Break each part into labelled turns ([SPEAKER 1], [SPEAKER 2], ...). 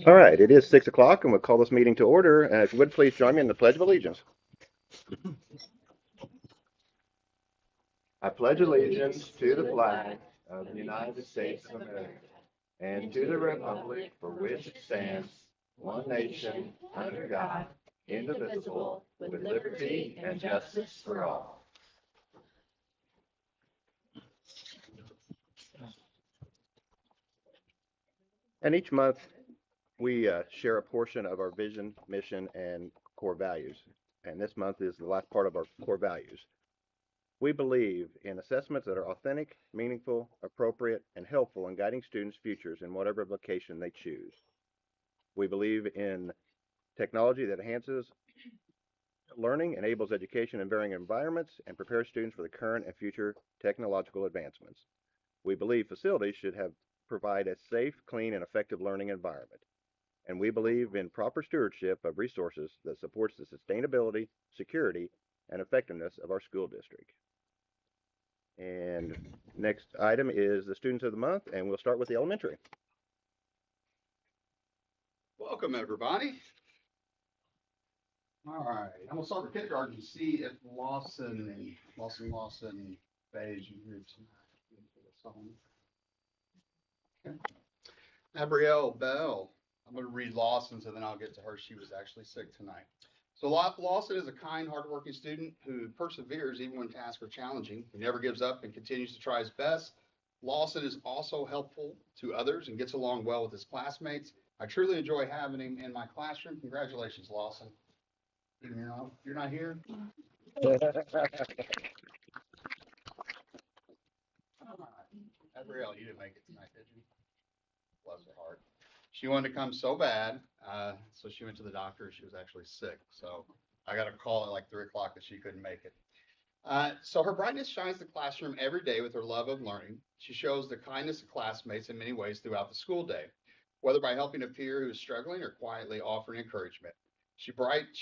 [SPEAKER 1] All right, it is 6 o'clock, and we'll call this meeting to order. If you would please join me in the Pledge of Allegiance. I pledge allegiance to the flag of the United States of America and to the republic for which it stands, one nation, under God, indivisible, with liberty and justice for all. And each month, we share a portion of our vision, mission, and core values. And this month is the last part of our core values. We believe in assessments that are authentic, meaningful, appropriate, and helpful in guiding students' futures in whatever vocation they choose. We believe in technology that enhances learning, enables education in varying environments, and prepares students for the current and future technological advancements. We believe facilities should provide a safe, clean, and effective learning environment. And we believe in proper stewardship of resources that supports the sustainability, security, and effectiveness of our school district. And next item is the students of the month, and we'll start with the elementary.
[SPEAKER 2] Welcome, everybody. All right, I'm gonna start with kindergarten to see if Lawson Beige are here tonight. Okay. Abrielle Bell. I'm gonna read Lawson, so then I'll get to her. She was actually sick tonight. So Lawson is a kind, hardworking student who perseveres even when tasks are challenging. He never gives up and continues to try his best. Lawson is also helpful to others and gets along well with his classmates. I truly enjoy having him in my classroom. Congratulations, Lawson. You're not here? Gabrielle, you didn't make it tonight, did you? Bless her heart. She wanted to come so bad, so she went to the doctor. She was actually sick. So I got a call at like 3 o'clock that she couldn't make it. So her brightness shines the classroom every day with her love of learning. She shows the kindness of classmates in many ways throughout the school day, whether by helping a peer who is struggling or quietly offering encouragement. She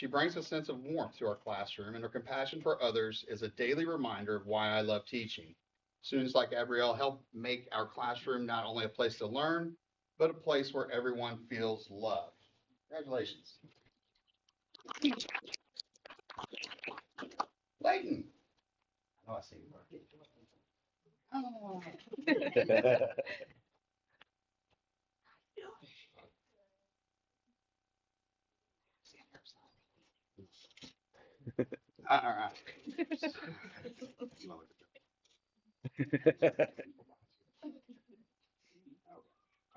[SPEAKER 2] brings a sense of warmth to our classroom, and her compassion for others is a daily reminder of why I love teaching. Students like Gabrielle help make our classroom not only a place to learn, but a place where everyone feels loved. Congratulations. Layton. I know I see you. Oh. All right.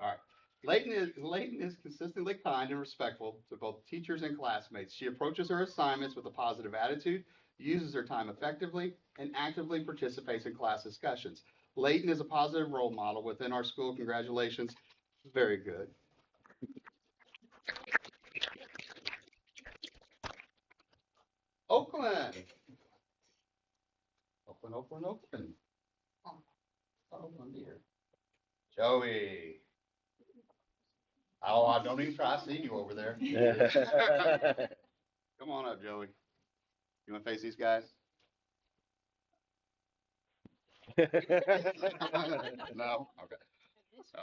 [SPEAKER 2] All right. Layton is consistently kind and respectful to both teachers and classmates. She approaches her assignments with a positive attitude, uses her time effectively, and actively participates in class discussions. Layton is a positive role model within our school. Congratulations. Very good. Oakland. Oakland, Oakland, Oakland. Oh, Oakland here. Joey. Oh, I don't even try. I see you over there. Come on up, Joey. You want to face these guys? No? Okay.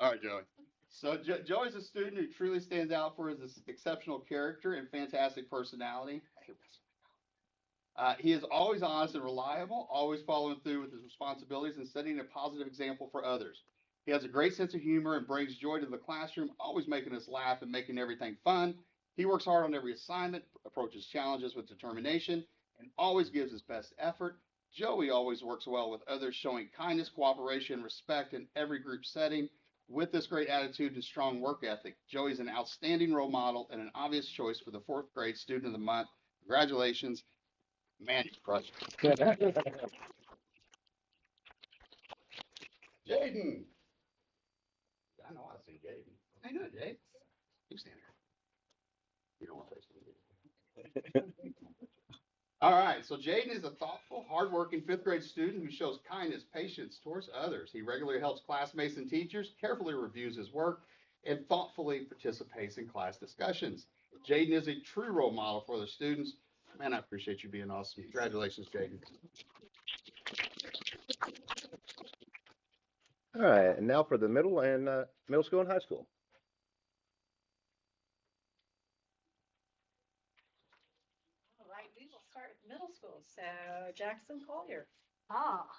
[SPEAKER 2] All right, Joey. So Joey's a student who truly stands out for his exceptional character and fantastic personality. He is always honest and reliable, always following through with his responsibilities and setting a positive example for others. He has a great sense of humor and brings joy to the classroom, always making us laugh and making everything fun. He works hard on every assignment, approaches challenges with determination, and always gives his best effort. Joey always works well with others, showing kindness, cooperation, respect in every group setting. With this great attitude and strong work ethic, Joey's an outstanding role model and an obvious choice for the fourth grade student of the month. Congratulations. Man, you crushed it. Jaden. I know I see Jaden. How you doing, Jaden? You stand here. You don't want to face me. All right, so Jaden is a thoughtful, hardworking fifth grade student who shows kindness, patience towards others. He regularly helps classmates and teachers, carefully reviews his work, and thoughtfully participates in class discussions. Jaden is a true role model for the students. Man, I appreciate you being awesome. Congratulations, Jaden.
[SPEAKER 1] All right, and now for the middle school and high school.
[SPEAKER 3] All right, we will start with middle school. So Jackson Collier. All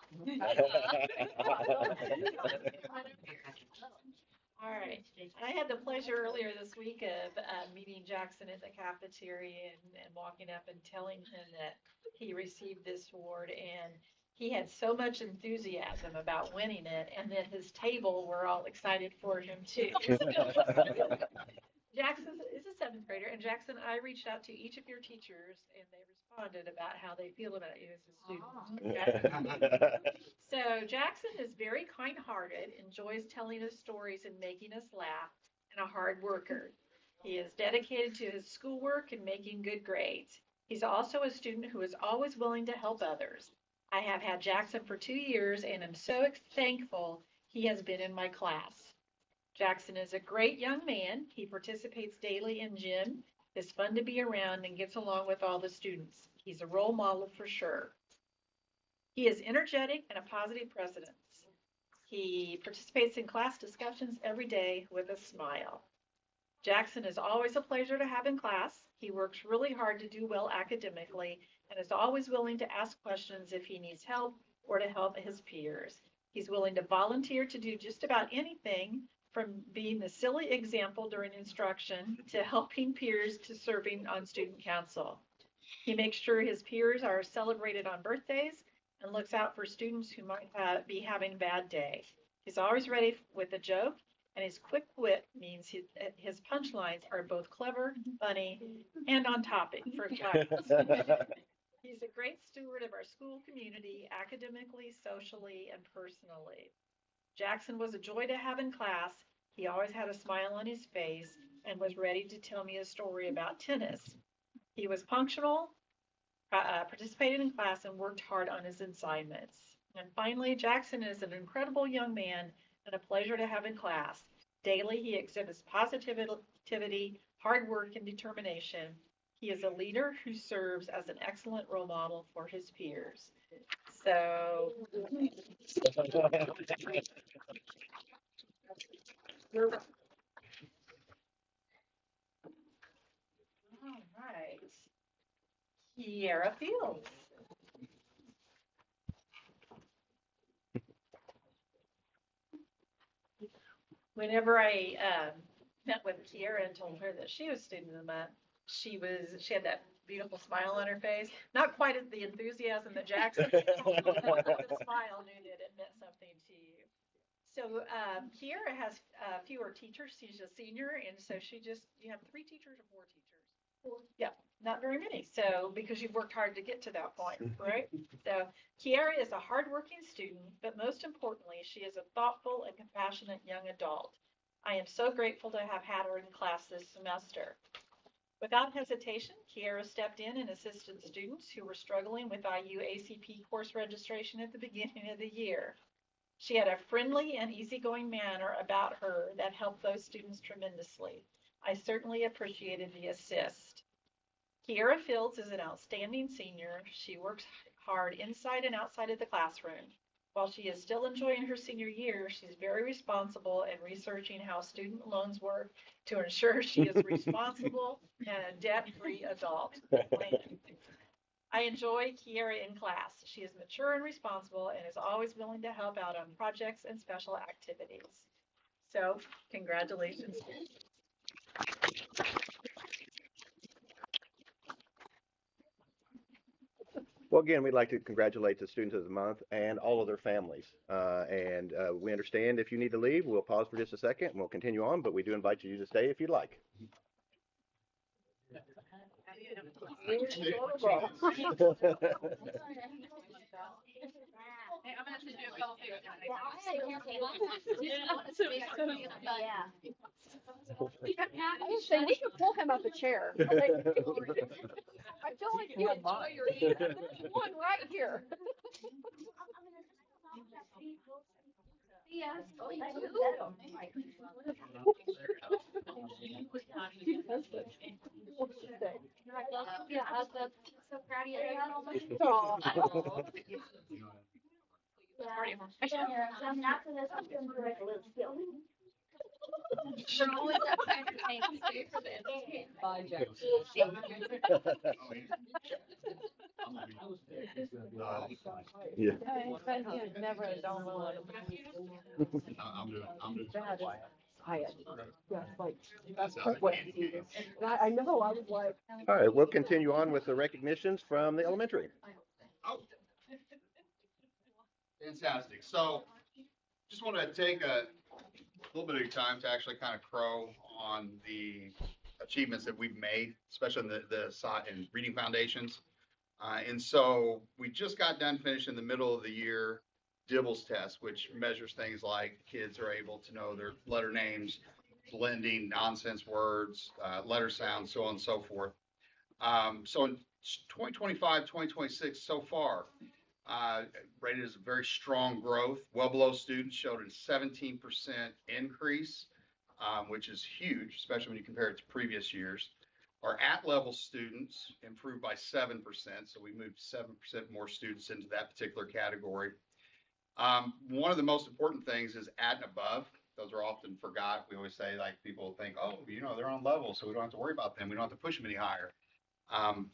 [SPEAKER 3] right. I had the pleasure earlier this week of meeting Jackson at the cafeteria and walking up and telling him that he received this award, and he had so much enthusiasm about winning it, and then his table were all excited for him too. Jackson is a seventh grader, and Jackson, I reached out to each of your teachers, and they responded about how they feel about you as a student. Okay? So Jackson is very kind-hearted, enjoys telling us stories and making us laugh, and a hard worker. He is dedicated to his schoolwork and making good grades. He's also a student who is always willing to help others. I have had Jackson for 2 years, and I'm so thankful he has been in my class. Jackson is a great young man. He participates daily in gym, is fun to be around, and gets along with all the students. He's a role model for sure. He is energetic and a positive presence. He participates in class discussions every day with a smile. Jackson is always a pleasure to have in class. He works really hard to do well academically and is always willing to ask questions if he needs help or to help his peers. He's willing to volunteer to do just about anything, from being the silly example during instruction to helping peers to serving on student council. He makes sure his peers are celebrated on birthdays and looks out for students who might be having a bad day. He's always ready with a joke, and his quick wit means his punchlines are both clever, funny, and on topic for class. He's a great steward of our school community, academically, socially, and personally. Jackson was a joy to have in class. He always had a smile on his face and was ready to tell me a story about tennis. He was punctual, participated in class, and worked hard on his assignments. And finally, Jackson is an incredible young man and a pleasure to have in class. Daily, he exhibits positivity, hard work, and determination. He is a leader who serves as an excellent role model for his peers. So, all right. Kiera Fields. Whenever I met with Kiera and told her that she was student of the month, she had that beautiful smile on her face. Not quite as the enthusiasm that Jackson, but the smile knew that it meant something to you. So Kiera has fewer teachers. She's a senior, and so you have 3 teachers or 4 teachers? Yeah, not very many. So because you've worked hard to get to that point, right? So Kiara is a hardworking student, but most importantly, she is a thoughtful and compassionate young adult. I am so grateful to have had her in class this semester. Without hesitation, Kiara stepped in and assisted students who were struggling with IU ACP course registration at the beginning of the year. She had a friendly and easygoing manner about her that helped those students tremendously. I certainly appreciated the assist. Kiera Fields is an outstanding senior. She works hard inside and outside of the classroom. While she is still enjoying her senior year, she's very responsible in researching how student loans work to ensure she is responsible and a debt-free adult. I enjoy Kiera in class. She is mature and responsible and is always willing to help out on projects and special activities. So, congratulations.
[SPEAKER 1] Well, again, we'd like to congratulate the students of the month and all of their families. We understand if you need to leave, we'll pause for just a second and we'll continue on, but we do invite you to stay if you'd like.
[SPEAKER 4] I was saying, we should pull him up a chair. I feel like you enjoy your eating. There's one right here. Yes. Oh, you Yeah, I'm so proud of you. And after this, I'm going to do like a little skill.
[SPEAKER 5] Bye, Jack.
[SPEAKER 1] Yeah.
[SPEAKER 4] Never a dull moment.
[SPEAKER 2] I'm doing.
[SPEAKER 4] Quiet. Yeah, like,
[SPEAKER 2] That sounds like candy cane.
[SPEAKER 4] I know, I was like.
[SPEAKER 1] All right, we'll continue on with the recognitions from the elementary.
[SPEAKER 2] Oh. Fantastic. So just want to take a little bit of time to actually kind of crow on the achievements that we've made, especially in in reading foundations. And so we just got done finishing the middle of the year DIBELS test, which measures things like kids are able to know their letter names, blending nonsense words, letter sounds, so on and so forth. So in 2025, 2026 so far, rated as a very strong growth. Well below students showed a 17% increase, which is huge, especially when you compare it to previous years. Our at-level students improved by 7%, so we moved 7% more students into that particular category. One of the most important things is at and above. Those are often forgot. We always say, like, people think, oh, they're on level, so we don't have to worry about them. We don't have to push them any higher.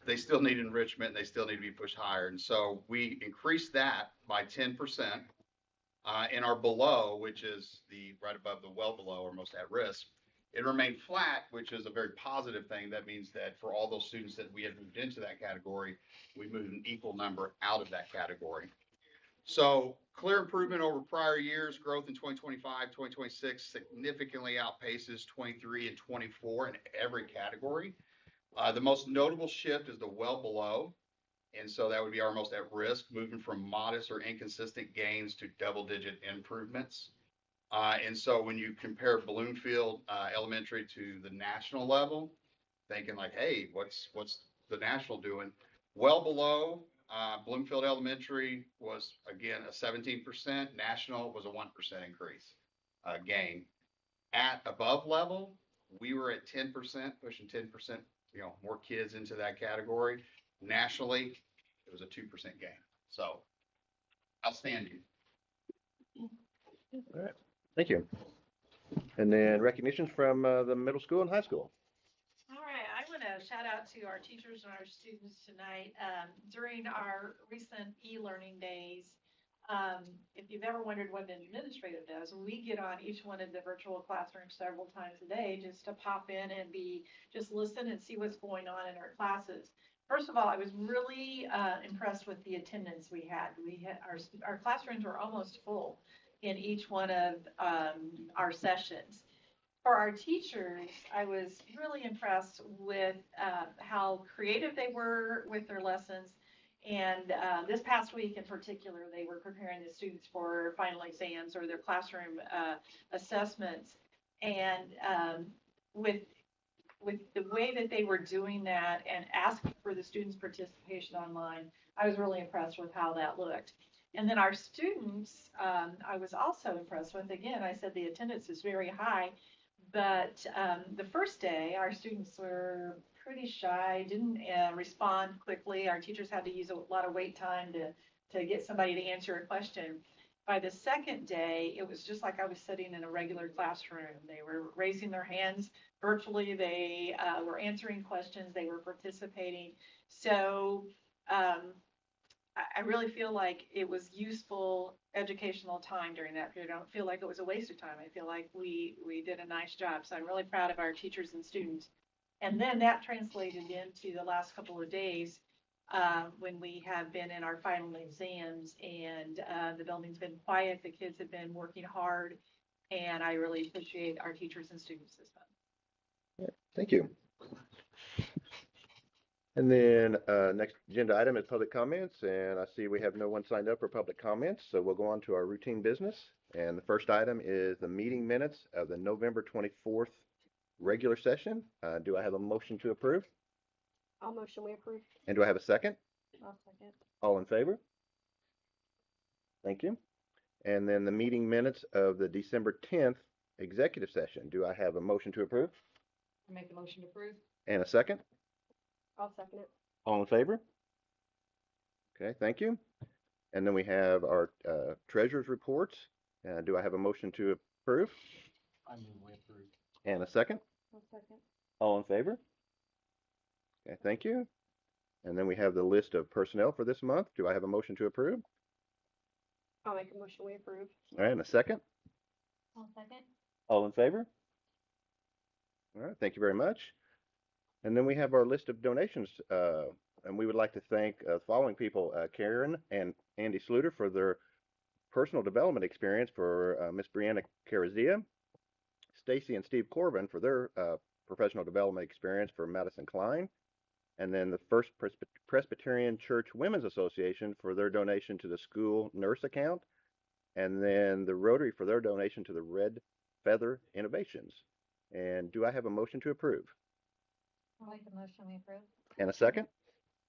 [SPEAKER 2] They still need enrichment, and they still need to be pushed higher. And so we increased that by 10%. In our below, which is the right above the well below or most at risk, it remained flat, which is a very positive thing. That means that for all those students that we had moved into that category, we moved an equal number out of that category. So clear improvement over prior years. Growth in 2025, 2026 significantly outpaces 23 and 24 in every category. The most notable shift is the well below. And so that would be our most at risk, moving from modest or inconsistent gains to double-digit improvements. And so when you compare Bloomfield Elementary to the national level, thinking like, hey, what's the national doing? Well below, Bloomfield Elementary was, again, a 17%. National was a 1% increase gain. At above level, we were at 10%, pushing 10% more kids into that category. Nationally, it was a 2% gain. So outstanding.
[SPEAKER 1] All right, thank you. And then recognitions from the middle school and high school.
[SPEAKER 3] All right, I want to shout out to our teachers and our students tonight. During our recent e-learning days, if you've ever wondered what an administrator does, we get on each one of the virtual classrooms several times a day just to pop in and just listen and see what's going on in our classes. First of all, I was really impressed with the attendance we had. Our classrooms were almost full in each one of our sessions. For our teachers, I was really impressed with how creative they were with their lessons. And this past week in particular, they were preparing the students for final exams or their classroom assessments. And with the way that they were doing that and asking for the students' participation online, I was really impressed with how that looked. And then our students, I was also impressed with. Again, I said the attendance is very high. But the first day, our students were pretty shy, didn't respond quickly. Our teachers had to use a lot of wait time to get somebody to answer a question. By the second day, it was just like I was sitting in a regular classroom. They were raising their hands virtually. They were answering questions. They were participating. So I really feel like it was useful educational time during that period. I don't feel like it was a waste of time. I feel like we did a nice job. So I'm really proud of our teachers and students. And then that translated into the last couple of days when we have been in our final exams and the building's been quiet. The kids have been working hard. And I really appreciate our teachers and students this month.
[SPEAKER 1] Thank you. And then next agenda item is public comments, and I see we have no one signed up for public comments, so we'll go on to our routine business. And the first item is the meeting minutes of the November 24th regular session. Do I have a motion to approve?
[SPEAKER 4] I'll motion we approve.
[SPEAKER 1] And do I have a second?
[SPEAKER 4] I'll second.
[SPEAKER 1] All in favor? Thank you. And then the meeting minutes of the December 10th executive session. Do I have a motion to approve?
[SPEAKER 5] I make the motion to approve.
[SPEAKER 1] And a second?
[SPEAKER 4] I'll second it.
[SPEAKER 1] All in favor? Okay, thank you. And then we have our treasurer's reports. Do I have a motion to approve?
[SPEAKER 2] I move we approve.
[SPEAKER 1] And a second?
[SPEAKER 4] I'll second.
[SPEAKER 1] All in favor? Okay, thank you. And then we have the list of personnel for this month. Do I have a motion to approve?
[SPEAKER 4] I'll make a motion we approve.
[SPEAKER 1] All right, and a second?
[SPEAKER 5] I'll second.
[SPEAKER 1] All in favor? All right, thank you very much. And then we have our list of donations, and we would like to thank the following people, Karen and Andy Sluter for their personal development experience for Miss Brianna Carazia, Stacy and Steve Corbin for their professional development experience for Madison Klein, and then the First Presbyterian Church Women's Association for their donation to the school nurse account, and then the Rotary for their donation to the Red Feather Innovations. And do I have a motion to approve?
[SPEAKER 5] I'll make the motion we approve.
[SPEAKER 1] And a second?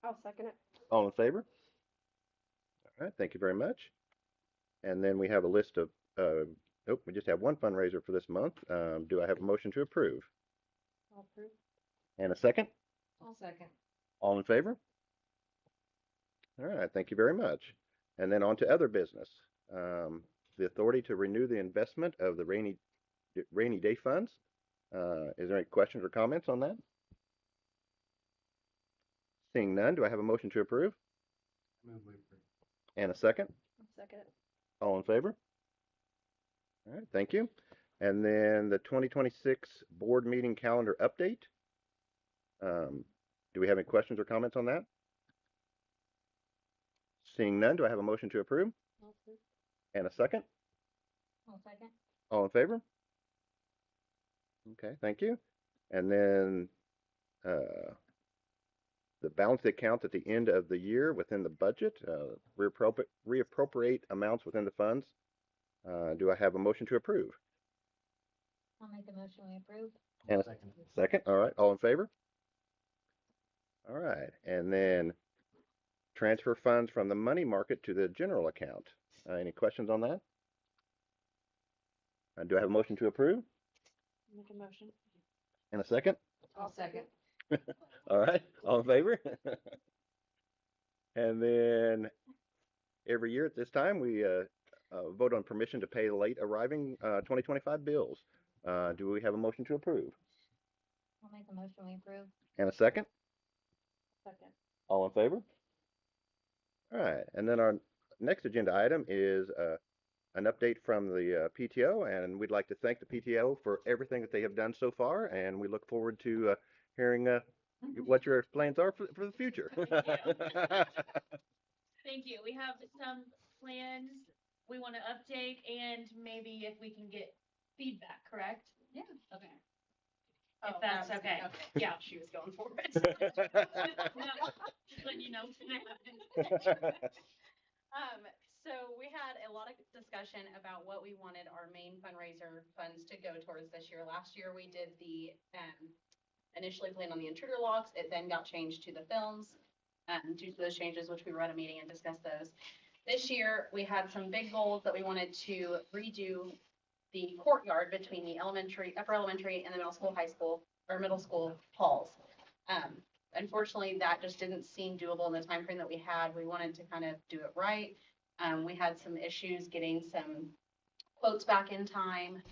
[SPEAKER 4] I'll second it.
[SPEAKER 1] All in favor? All right, thank you very much. And then we have a list of, nope, we just have one fundraiser for this month. Do I have a motion to approve?
[SPEAKER 4] I'll approve.
[SPEAKER 1] And a second?
[SPEAKER 5] I'll second.
[SPEAKER 1] All in favor? All right, thank you very much. And then on to other business. The authority to renew the investment of the rainy day funds. Is there any questions or comments on that? Seeing none, do I have a motion to approve?
[SPEAKER 2] Move we approve.
[SPEAKER 1] And a second?
[SPEAKER 4] I'll second it.
[SPEAKER 1] All in favor? All right, thank you. And then the 2026 board meeting calendar update. Do we have any questions or comments on that? Seeing none, do I have a motion to approve?
[SPEAKER 4] I'll approve.
[SPEAKER 1] And a second?
[SPEAKER 5] I'll second.
[SPEAKER 1] All in favor? Okay, thank you. And then the balance account at the end of the year within the budget, reappropriate amounts within the funds. Do I have a motion to approve?
[SPEAKER 5] I'll make the motion we approve.
[SPEAKER 1] And a second, all right, all in favor? All right, and then transfer funds from the money market to the general account. Any questions on that? Do I have a motion to approve?
[SPEAKER 4] Make a motion.
[SPEAKER 1] And a second?
[SPEAKER 5] I'll second.
[SPEAKER 1] All right, all in favor? And then every year at this time, we vote on permission to pay late arriving 2025 bills. Do we have a motion to approve?
[SPEAKER 5] I'll make a motion we approve.
[SPEAKER 1] And a second?
[SPEAKER 4] Second.
[SPEAKER 1] All in favor? All right, and then our next agenda item is an update from the PTO, and we'd like to thank the PTO for everything that they have done so far, and we look forward to hearing what your plans are for the future.
[SPEAKER 6] Thank you. We have some plans we want to update and maybe if we can get feedback, correct?
[SPEAKER 7] Yeah.
[SPEAKER 6] Okay.
[SPEAKER 7] Oh,
[SPEAKER 6] If that's
[SPEAKER 7] that was-
[SPEAKER 6] okay.
[SPEAKER 7] Yeah, she was going for it.
[SPEAKER 6] Just letting you know.
[SPEAKER 7] So we had a lot of discussion about what we wanted our main fundraiser funds to go towards this year. Last year, we did initially planned on the intruder locks. It then got changed to the films, due to those changes, which we were at a meeting and discussed those. This year, we had some big goals that we wanted to redo the courtyard between the upper elementary and the middle school, high school, or middle school halls. Unfortunately, that just didn't seem doable in the time frame that we had. We wanted to kind of do it right. We had some issues getting some quotes back in time.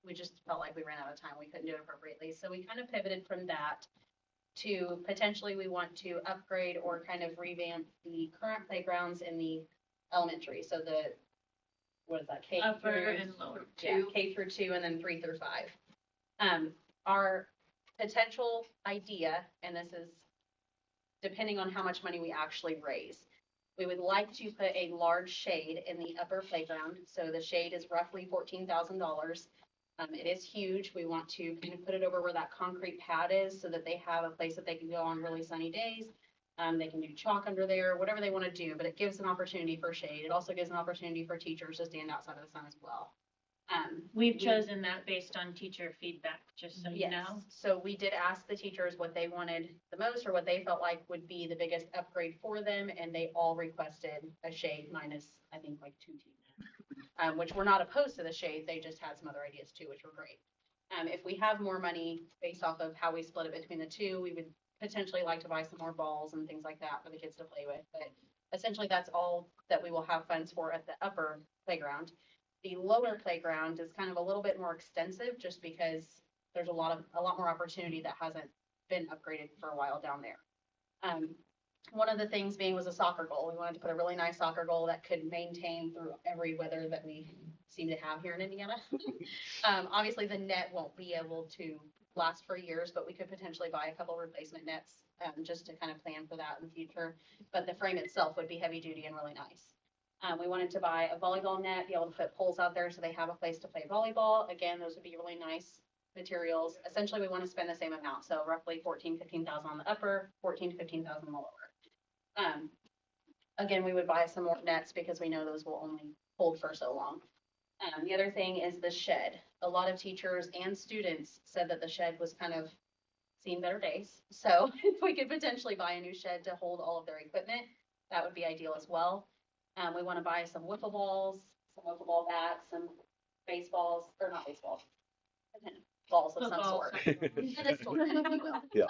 [SPEAKER 7] We just felt like we ran out of time. We couldn't do it appropriately. So we kind of pivoted from that to potentially we want to upgrade or kind of revamp the current playgrounds in the elementary. So what is that? K
[SPEAKER 6] Upper
[SPEAKER 7] through,
[SPEAKER 6] and lower.
[SPEAKER 7] yeah, K through 2 and then 3 through 5. Our potential idea, and this is depending on how much money we actually raise, we would like to put a large shade in the upper playground. So the shade is roughly $14,000. It is huge. We want to kind of put it over where that concrete pad is so that they have a place that they can go on really sunny days. They can do chalk under there, whatever they want to do, but it gives an opportunity for shade. It also gives an opportunity for teachers to stand outside of the sun as well.
[SPEAKER 6] We've chosen that based on teacher feedback, just so you
[SPEAKER 7] Yes.
[SPEAKER 6] know.
[SPEAKER 7] So we did ask the teachers what they wanted the most or what they felt like would be the biggest upgrade for them, and they all requested a shade minus, I think, like 2 teeth. Which we're not opposed to the shade. They just had some other ideas too, which were great. If we have more money based off of how we split it between the two, we would potentially like to buy some more balls and things like that for the kids to play with. But essentially, that's all that we will have funds for at the upper playground. The lower playground is kind of a little bit more extensive just because there's a lot more opportunity that hasn't been upgraded for a while down there. One of the things being was a soccer goal. We wanted to put a really nice soccer goal that could maintain through every weather that we seem to have here in Indiana. Obviously the net won't be able to last for years, but we could potentially buy a couple replacement nets, just to kind of plan for that in the future. But the frame itself would be heavy duty and really nice. We wanted to buy a volleyball net, be able to put poles out there so they have a place to play volleyball. Again, those would be really nice materials. Essentially, we want to spend the same amount. So roughly 15,000 on the upper, 14 to 15,000 on the lower. Again, we would buy some more nets because we know those will only hold for so long. The other thing is the shed. A lot of teachers and students said that the shed was kind of seen better days. So if we could potentially buy a new shed to hold all of their equipment, that would be ideal as well. We want to buy some wiffle balls, some wiffle ball bats, some baseballs, or not baseballs, balls of some
[SPEAKER 6] Football,
[SPEAKER 7] sort.
[SPEAKER 6] soccer.
[SPEAKER 7] Tennis sort, if you will.
[SPEAKER 1] Yeah.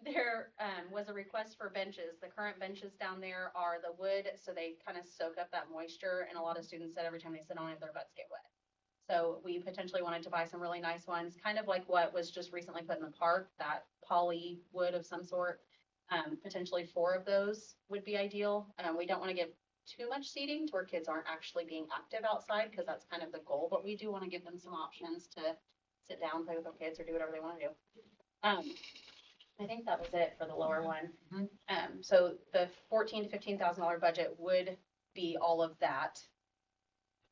[SPEAKER 7] There was a request for benches. The current benches down there are the wood, so they kind of soak up that moisture, and a lot of students said every time they sit on it, their butts get wet. So we potentially wanted to buy some really nice ones, kind of like what was just recently put in the park, that poly wood of some sort. Potentially 4 of those would be ideal. We don't want to give too much seating to where kids aren't actually being active outside, because that's kind of the goal, but we do want to give them some options to sit down, play with their kids, or do whatever they want to do. I think that was it for the lower one. So the $14,000 to $15,000 budget would be all of that.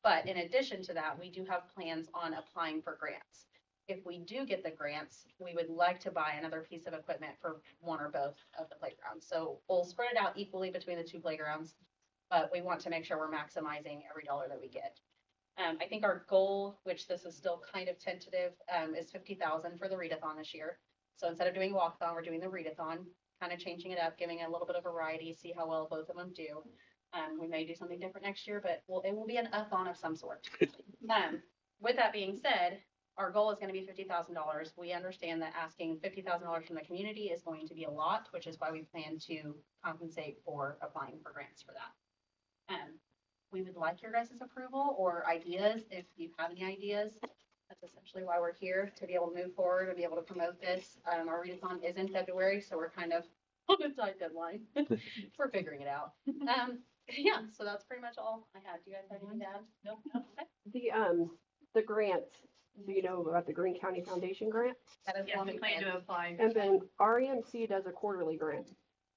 [SPEAKER 7] But in addition to that, we do have plans on applying for grants. If we do get the grants, we would like to buy another piece of equipment for one or both of the playgrounds. So we'll spread it out equally between the 2 playgrounds, but we want to make sure we're maximizing every dollar that we get. I think our goal, which this is still kind of tentative, is $50,000 for the readathon this year. So instead of doing walkathon, we're doing the readathon, kind of changing it up, giving it a little bit of variety, see how well both of them do. We may do something different next year, but it will be an up-on of some sort. With that being said, Our goal is gonna be $50,000. We understand that asking $50,000 from the community is going to be a lot, which is why we plan to compensate for applying for grants for that. We would like your guys' approval or ideas, if you have any ideas. That's essentially why we're here, to be able to move forward and be able to promote this. Our readathon is in February, so we're kind of on a tight deadline. We're figuring it out. Yeah, so that's pretty much all I had. Do you guys have anything to add?
[SPEAKER 6] Nope.
[SPEAKER 4] The grants, do you know about the Greene County Foundation grant?
[SPEAKER 7] That is
[SPEAKER 6] Yes,
[SPEAKER 7] one
[SPEAKER 6] we
[SPEAKER 7] we
[SPEAKER 6] plan
[SPEAKER 7] plan.
[SPEAKER 6] to apply.
[SPEAKER 4] And then REMC does a quarterly grant.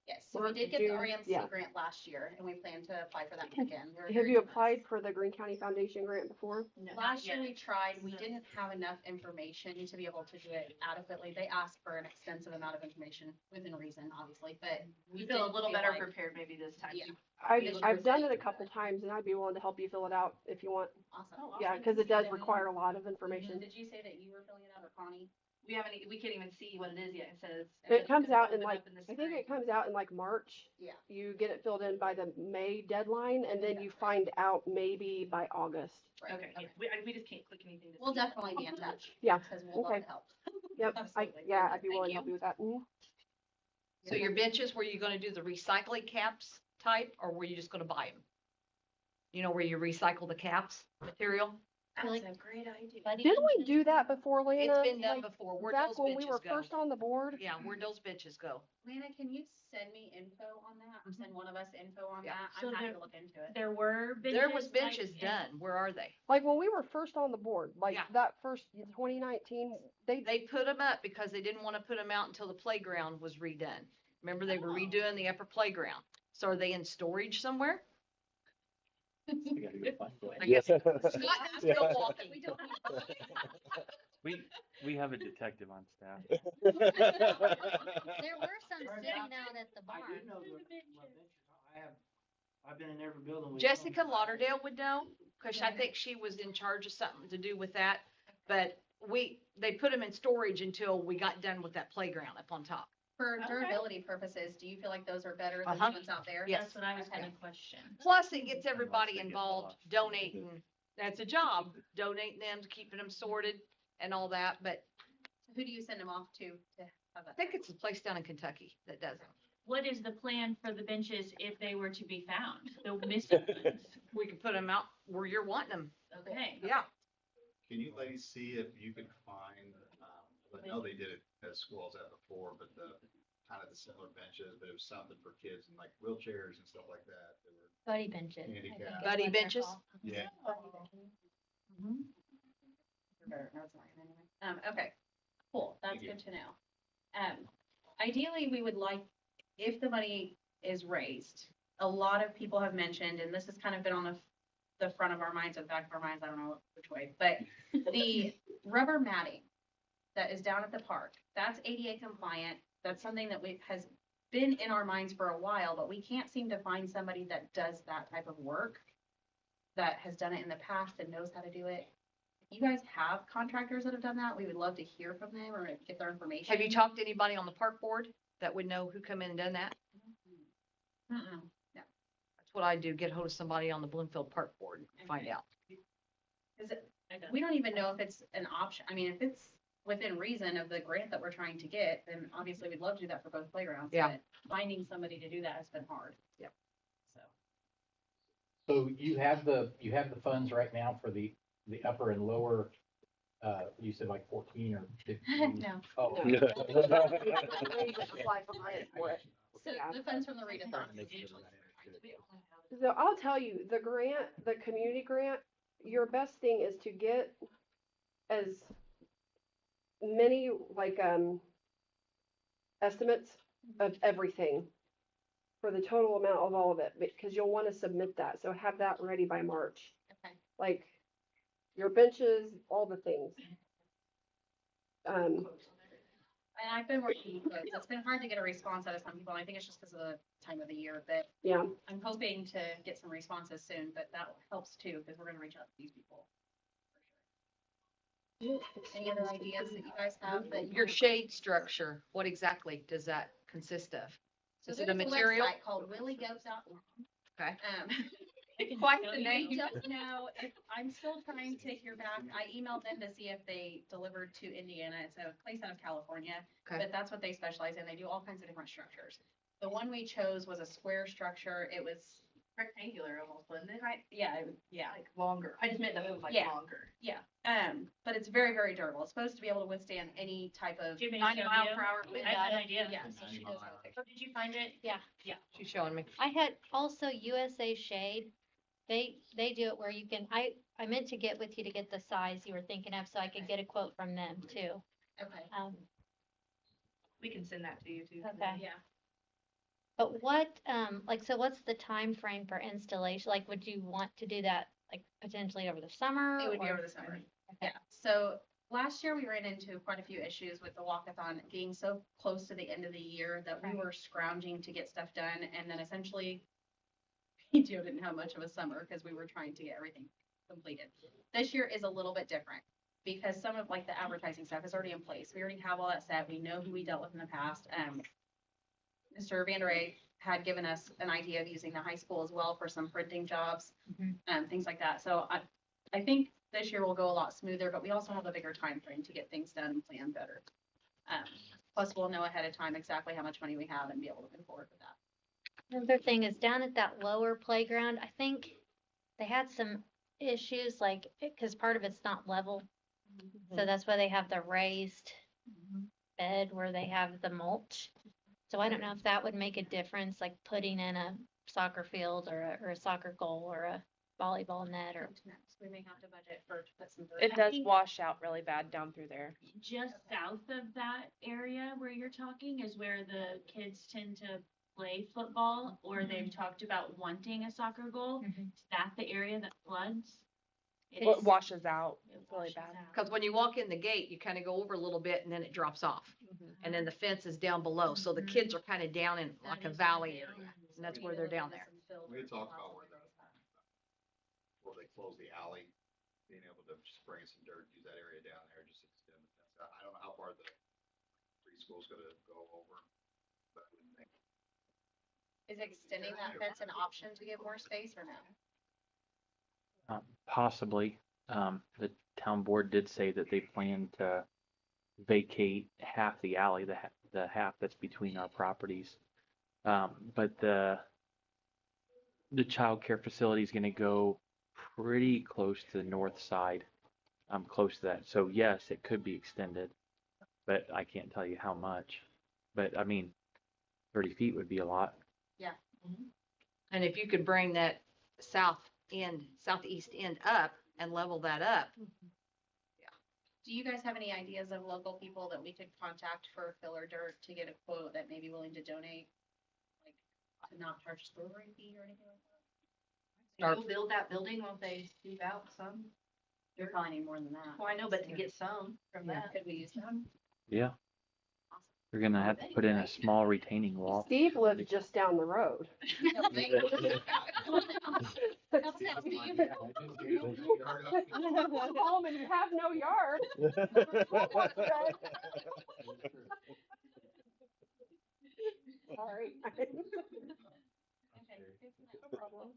[SPEAKER 7] Yes, so we did get the
[SPEAKER 4] June,
[SPEAKER 7] REMC
[SPEAKER 4] yeah.
[SPEAKER 7] grant last year, and we plan to apply for that one again. We're
[SPEAKER 4] Have
[SPEAKER 7] very
[SPEAKER 4] you
[SPEAKER 7] generous.
[SPEAKER 4] applied for the Greene County Foundation grant before?
[SPEAKER 6] No,
[SPEAKER 7] Last year
[SPEAKER 6] not
[SPEAKER 7] we
[SPEAKER 6] yet.
[SPEAKER 7] tried, we didn't have enough information to be able to do it adequately. They asked for an extensive amount of information within reason, obviously, but
[SPEAKER 6] We
[SPEAKER 7] we
[SPEAKER 6] feel a
[SPEAKER 7] did
[SPEAKER 6] little
[SPEAKER 7] feel
[SPEAKER 6] better
[SPEAKER 7] like-
[SPEAKER 6] prepared maybe this time.
[SPEAKER 7] Yeah.
[SPEAKER 4] I've done it a couple times and I'd be willing to help you fill it out if you want.
[SPEAKER 7] Awesome.
[SPEAKER 4] Yeah, because it does require a lot of information.
[SPEAKER 7] Did you say that you were filling it out, or Connie?
[SPEAKER 6] We haven't, we can't even see what it is yet. It says.
[SPEAKER 4] It comes
[SPEAKER 6] it's
[SPEAKER 4] out in
[SPEAKER 6] open
[SPEAKER 4] like,
[SPEAKER 6] up in the
[SPEAKER 4] I think
[SPEAKER 6] spring.
[SPEAKER 4] it comes out in like March.
[SPEAKER 7] Yeah.
[SPEAKER 4] You get it filled in by the May deadline and then you find out maybe by August.
[SPEAKER 7] Right.
[SPEAKER 6] Okay, yeah, we just can't click anything. to
[SPEAKER 7] We'll
[SPEAKER 6] see it.
[SPEAKER 7] definitely be in touch.
[SPEAKER 4] Yeah,
[SPEAKER 7] Because we'll love
[SPEAKER 4] okay.
[SPEAKER 7] to help.
[SPEAKER 4] Yep,
[SPEAKER 7] Absolutely.
[SPEAKER 4] yeah, I'd be
[SPEAKER 7] Thank
[SPEAKER 4] willing to
[SPEAKER 7] you.
[SPEAKER 4] help you with that. Mhm.
[SPEAKER 8] So your benches, were you gonna do the recycling caps type, or were you just gonna buy them? You know, where you recycle the caps material?
[SPEAKER 3] That's a great idea.
[SPEAKER 5] Buddy
[SPEAKER 4] Didn't we
[SPEAKER 5] benches.
[SPEAKER 4] do that before, Lana?
[SPEAKER 8] It's been done
[SPEAKER 4] Like,
[SPEAKER 8] before. Where'd
[SPEAKER 4] back
[SPEAKER 8] those
[SPEAKER 4] when we were
[SPEAKER 8] benches go?
[SPEAKER 4] first on the board?
[SPEAKER 8] Yeah, where'd those benches go?
[SPEAKER 7] Lana, can you send me info on that? Or send one of us info on
[SPEAKER 8] Yeah.
[SPEAKER 7] that?
[SPEAKER 6] So
[SPEAKER 7] I'm happy
[SPEAKER 6] there-
[SPEAKER 7] to look into it.
[SPEAKER 6] There were benches.
[SPEAKER 8] There was
[SPEAKER 6] like,
[SPEAKER 8] benches
[SPEAKER 6] in-
[SPEAKER 8] done. Where are they?
[SPEAKER 4] Like when we were first on the board, like
[SPEAKER 8] Yeah.
[SPEAKER 4] that first 2019,
[SPEAKER 8] They put them up because they didn't want to put them out until the playground was redone. Remember, they were redoing the upper playground. So are they in storage somewhere? I guess Scott has
[SPEAKER 1] Yeah.
[SPEAKER 8] still walking.
[SPEAKER 7] We don't need.
[SPEAKER 9] We have a detective on staff.
[SPEAKER 5] There were some sitting out at the barn.
[SPEAKER 10] I've been in every building. with
[SPEAKER 8] Jessica
[SPEAKER 10] them.
[SPEAKER 8] Lauderdale would know, cause I think she was in charge of something to do with that. But they put them in storage until we got done with that playground up on top.
[SPEAKER 7] For
[SPEAKER 6] Okay.
[SPEAKER 7] durability purposes, do you feel like those are better than
[SPEAKER 8] Uh-huh.
[SPEAKER 7] the ones out there?
[SPEAKER 8] Yes.
[SPEAKER 6] That's what I was
[SPEAKER 7] Okay.
[SPEAKER 6] gonna question.
[SPEAKER 8] Plus, it gets everybody involved donating. That's a job, donating them, keeping them sorted and all that. But
[SPEAKER 7] Who do you send them off to have
[SPEAKER 8] I
[SPEAKER 7] that?
[SPEAKER 8] think it's a place down in Kentucky that does it.
[SPEAKER 6] What is the plan for the benches if they were to be found? The missing ones?
[SPEAKER 8] We can put them out where you're wanting them.
[SPEAKER 6] Okay.
[SPEAKER 8] Yeah.
[SPEAKER 2] Can you ladies see if you can find, I know they did it at schools out before, but the kind of the similar benches, but it was something for kids and like wheelchairs and stuff like that. They were
[SPEAKER 5] Buddy benches. I think
[SPEAKER 2] Handicap.
[SPEAKER 5] is
[SPEAKER 8] Buddy
[SPEAKER 5] what they're
[SPEAKER 8] benches?
[SPEAKER 5] called.
[SPEAKER 2] Yeah.
[SPEAKER 5] Buddy benches.
[SPEAKER 7] No, it's not anyway. Okay, cool. That's
[SPEAKER 2] Thank you.
[SPEAKER 7] good to know. Ideally, we would like, if the money is raised, a lot of people have mentioned, and this has kind of been on the front of our minds or the back of our minds, I don't know which way, but the rubber matting that is down at the park, that's ADA compliant. That's something that has been in our minds for a while, but we can't seem to find somebody that does that type of work, that has done it in the past and knows how to do it. If you guys have contractors that have done that, we would love to hear from them or get their information.
[SPEAKER 8] Have you talked to anybody on the park board that would know who come in and done that?
[SPEAKER 7] Mm-mm.
[SPEAKER 8] That's what I do, get hold of somebody on the Bloomfield Park Board and find
[SPEAKER 7] Okay.
[SPEAKER 8] out.
[SPEAKER 7] Is it, we don't even know if it's an option. I mean, if it's within reason of the grant that we're trying to get, then obviously we'd love to do that for both playgrounds.
[SPEAKER 8] Yeah.
[SPEAKER 7] But finding somebody to do that has been hard.
[SPEAKER 8] Yep.
[SPEAKER 7] So.
[SPEAKER 10] So you have the funds right now for the upper and lower, you said like 14 or 15?
[SPEAKER 7] No.
[SPEAKER 10] Oh,
[SPEAKER 4] No. We just apply for grant for it.
[SPEAKER 7] So
[SPEAKER 4] Yeah.
[SPEAKER 7] the funds from the readathon.
[SPEAKER 4] So I'll tell you, the grant, the community grant, your best thing is to get as many like estimates of everything for the total amount of all of it, because you'll want to submit that. So have that ready by March.
[SPEAKER 7] Okay.
[SPEAKER 4] Like your benches, all the things.
[SPEAKER 7] And I've been working with folks. It's been hard to get a response out of some people. And I think it's just because of the time of the year, but
[SPEAKER 4] Yeah.
[SPEAKER 7] I'm hoping to get some responses soon, but that helps too, because we're gonna reach out to these people. Any other ideas that you guys have that you
[SPEAKER 8] Your
[SPEAKER 7] want-
[SPEAKER 8] shade structure, what exactly does that consist of?
[SPEAKER 7] So
[SPEAKER 8] Is it a
[SPEAKER 7] there's
[SPEAKER 8] material?
[SPEAKER 7] website called williegoat.org.
[SPEAKER 8] Okay.
[SPEAKER 6] Quite the name.
[SPEAKER 7] Don't know if, I'm still trying to hear back. I emailed them to see if they delivered to Indiana. It's a place out of California.
[SPEAKER 8] Okay.
[SPEAKER 7] But that's what they specialize in. They do all kinds of different structures. The one we chose was a square structure. It was,
[SPEAKER 6] Rectangular almost, wasn't it?
[SPEAKER 7] yeah, it was, yeah.
[SPEAKER 6] Like longer. I just meant that it was like
[SPEAKER 7] Yeah.
[SPEAKER 6] longer.
[SPEAKER 7] But it's very, very durable. It's supposed to be able to withstand any type of
[SPEAKER 6] Do you want me to
[SPEAKER 7] 90
[SPEAKER 6] show
[SPEAKER 7] mile
[SPEAKER 6] you?
[SPEAKER 7] per hour
[SPEAKER 6] I
[SPEAKER 7] wind.
[SPEAKER 6] have an idea.
[SPEAKER 7] Yeah, so she does have a picture.
[SPEAKER 6] Oh, did you find it?
[SPEAKER 7] Yeah.
[SPEAKER 8] She's showing me.
[SPEAKER 5] I had also USA Shade. They do it where you can, I meant to get with you to get the size you were thinking of, so I could get a quote from them too.
[SPEAKER 7] Okay.
[SPEAKER 6] We can send that to you too.
[SPEAKER 5] Okay.
[SPEAKER 7] Yeah.
[SPEAKER 5] But what, so what's the time frame for installation? Like, would you want to do that, like, potentially over the summer?
[SPEAKER 7] It would be
[SPEAKER 5] or-
[SPEAKER 7] over the summer.
[SPEAKER 5] Okay.
[SPEAKER 7] Yeah, so last year we ran into quite a few issues with the walkathon being so close to the end of the year that we
[SPEAKER 5] Right.
[SPEAKER 7] were scrounging to get stuff done, and then essentially PTO didn't have much of a summer because we were trying to get everything completed. This year is a little bit different because some of like the advertising stuff is already in place. We already have all that set. We know who we dealt with in the past. Mr. Van Der Ray had given us an idea of using the high school as well for some printing jobs, things like that. So I think this year will go a lot smoother, but we also have a bigger time frame to get things done and plan better. Plus, we'll know ahead of time exactly how much money we have and be able to move forward with that.
[SPEAKER 5] Another thing is down at that lower playground, I think they had some issues, like, because part of it's not level. So that's why they have the raised bed where they have the mulch. So I don't know if that would make a difference, like putting in a soccer field or a soccer goal or a volleyball net or.
[SPEAKER 7] We may have to budget for to put some.
[SPEAKER 11] It
[SPEAKER 6] I
[SPEAKER 11] does
[SPEAKER 6] think-
[SPEAKER 11] wash out really bad down through there.
[SPEAKER 6] Just south of that area where you're talking is where the kids tend to play football, or they've talked about wanting a soccer goal. Is that the area that floods?
[SPEAKER 11] Well, it washes out
[SPEAKER 6] It
[SPEAKER 11] really
[SPEAKER 6] washes
[SPEAKER 11] bad.
[SPEAKER 6] out.
[SPEAKER 8] Because when you walk in the gate, you kind of go over a little bit and then it drops off. And then the fence is down below. So the kids are kind of down in like a valley area. And that's where they're down there.
[SPEAKER 2] We had talked about where they close the alley, being able to just bring some dirt, use that area down there, just extend the fence out. I don't know how far the preschool's gonna go over, but I wouldn't think.
[SPEAKER 7] Is extending that fence an option to give more space or no?
[SPEAKER 9] Possibly. The town board did say that they plan to vacate half the alley, the half that's between our properties. But the childcare facility is going to go pretty close to the north side. Close to that. So yes, it could be extended, but I can't tell you how much. But I mean, 30 feet would be a lot.
[SPEAKER 8] And if you could bring that southeast end up and level that up,
[SPEAKER 7] Do you guys have any ideas of local people that we could contact for filler dirt to get a quote that may be willing to donate? Like, to not charge a delivery fee or anything like that?
[SPEAKER 6] You'll build that building, won't they scoop out some?
[SPEAKER 7] You're probably need more than that.
[SPEAKER 6] Well, I know, but to get some from that.
[SPEAKER 7] Could we use them?
[SPEAKER 9] Yeah. We're going to have to put in a small retaining wall.
[SPEAKER 4] Steve lives just down the road. Home and you have no yard. Sorry.
[SPEAKER 7] No problem.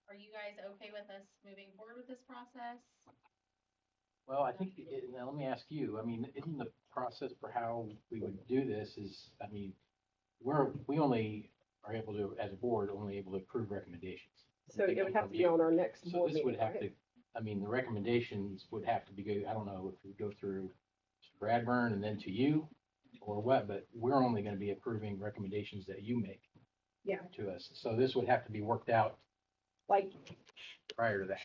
[SPEAKER 7] Are you guys okay with us moving forward with this process?
[SPEAKER 10] Well, I think, now let me ask you, I mean, isn't the process for how we would do this is, I mean, we only are able to, as a board, only able to approve recommendations.
[SPEAKER 4] So it would have to be on our next
[SPEAKER 10] So
[SPEAKER 4] board
[SPEAKER 10] this would
[SPEAKER 4] meeting,
[SPEAKER 10] have to,
[SPEAKER 4] right?
[SPEAKER 10] I mean, the recommendations would have to be, I don't know if we go through Mr. Bradburn and then to you or what, but we're only gonna be approving recommendations that you make.
[SPEAKER 4] Yeah.
[SPEAKER 10] To us. So this would have to be worked out
[SPEAKER 4] Like
[SPEAKER 10] prior to that.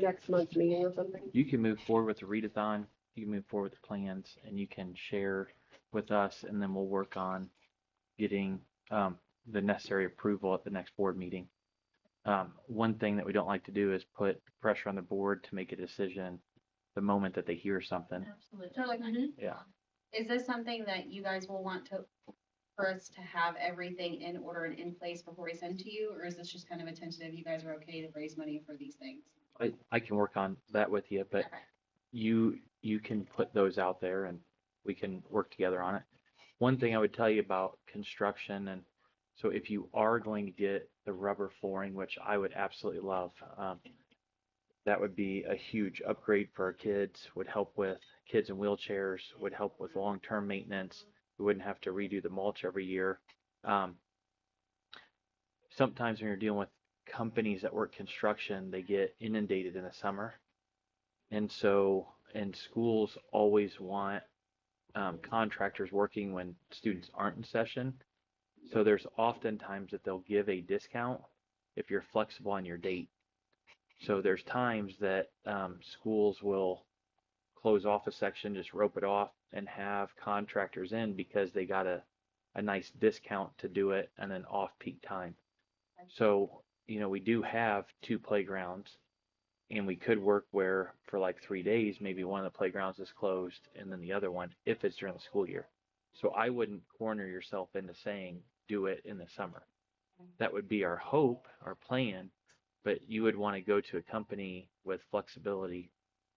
[SPEAKER 4] next month's meeting or something?
[SPEAKER 9] You can move forward with the readathon, you can move forward with the plans, and you can share with us, and then we'll work on getting the necessary approval at the next board meeting. One thing that we don't like to do is put pressure on the board to make a decision the moment that they hear something.
[SPEAKER 7] Absolutely. Totally.
[SPEAKER 9] Yeah.
[SPEAKER 7] Is this something that you guys will want for us to have everything in order and in place before we send to you? Or is this just kind of a tentative, you guys are okay to raise money for these things?
[SPEAKER 9] I can work on that with you, but
[SPEAKER 7] Okay.
[SPEAKER 9] you can put those out there and we can work together on it. One thing I would tell you about construction and So if you are going to get the rubber flooring, which I would absolutely love, that would be a huge upgrade for our kids, would help with kids in wheelchairs, would help with long-term maintenance. We wouldn't have to redo the mulch every year. Sometimes when you're dealing with companies that work construction, they get inundated in the summer. And so, and schools always want contractors working when students aren't in session. So there's often times that they'll give a discount if you're flexible on your date. So there's times that schools will close off a section, just rope it off, and have contractors in because they got a nice discount to do it in an off-peak time. So, we do have 2 playgrounds, and we could work where for like 3 days, maybe one of the playgrounds is closed and then the other one, if it's during the school year. So I wouldn't corner yourself into saying, do it in the summer. That would be our hope, our plan, but you would want to go to a company with flexibility